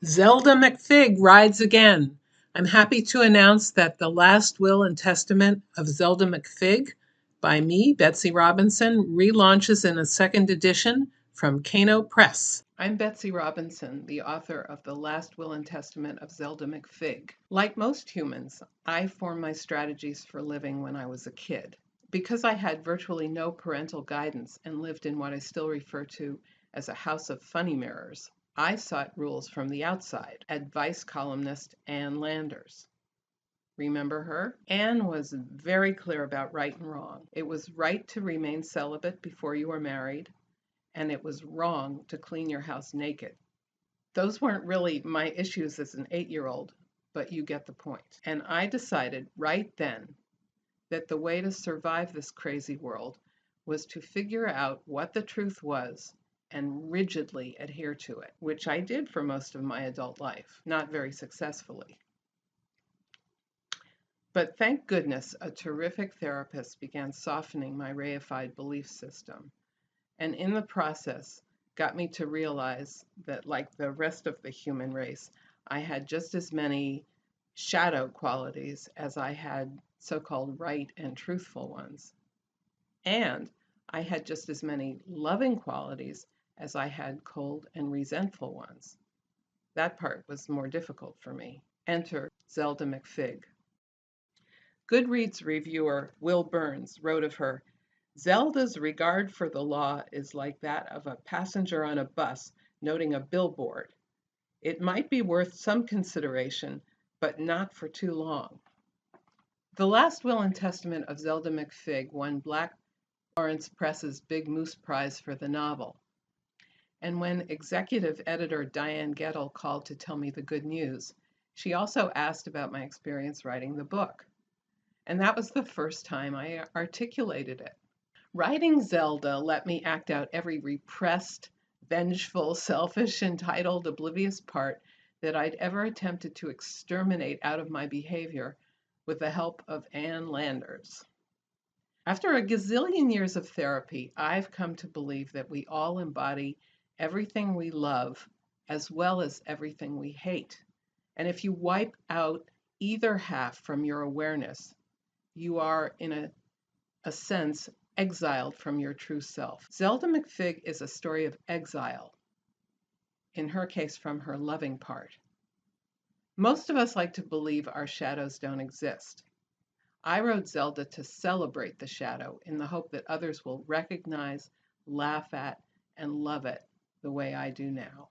Zelda McFigg rides again. I'm happy to announce that The Last Will and Testament of Zelda McFigg by me, Betsy Robinson, relaunches in a second edition from Kano Press. I'm Betsy Robinson, the author of The Last Will and Testament of Zelda McFigg. Like most humans, I formed my strategies for living when I was a kid. Because I had virtually no parental guidance and lived in what I still refer to as a house of funny mirrors, I sought rules from the outside. Advice columnist Ann Landers. Remember her? Ann was very clear about right and wrong. It was right to remain celibate before you were married, and it was wrong to clean your house naked. Those weren't really my issues as an 8-year-old, but you get the point. And I decided right then that the way to survive this crazy world was to figure out what the truth was and rigidly adhere to it, which I did for most of my adult life, not very successfully. But thank goodness a terrific therapist began softening my reified belief system, and in the process got me to realize that, like the rest of the human race, I had just as many shadow qualities as I had so-called right and truthful ones. And I had just as many loving qualities as I had cold and resentful ones. That part was more difficult for me. Enter Zelda McFigg. Goodreads reviewer Will Burns wrote of her, Zelda's regard for the law is like that of a passenger on a bus noting a billboard. It might be worth some consideration, but not for too long. The Last Will and Testament of Zelda McFigg won Black Lawrence Press's Big Moose Prize for the novel. And when executive editor Diane Gettle called to tell me the good news, she also asked about my experience writing the book. And that was the first time I articulated it. Writing Zelda let me act out every repressed, vengeful, selfish, entitled, oblivious part that I'd ever attempted to exterminate out of my behavior with the help of Ann Landers. After a gazillion years of therapy, I've come to believe that we all embody everything we love as well as everything we hate. And if you wipe out either half from your awareness, you are, in a sense, exiled from your true self. Zelda McFigg is a story of exile, in her case from her loving part. Most of us like to believe our shadows don't exist. I wrote Zelda to celebrate the shadow in the hope that others will recognize, laugh at, and love it the way I do now.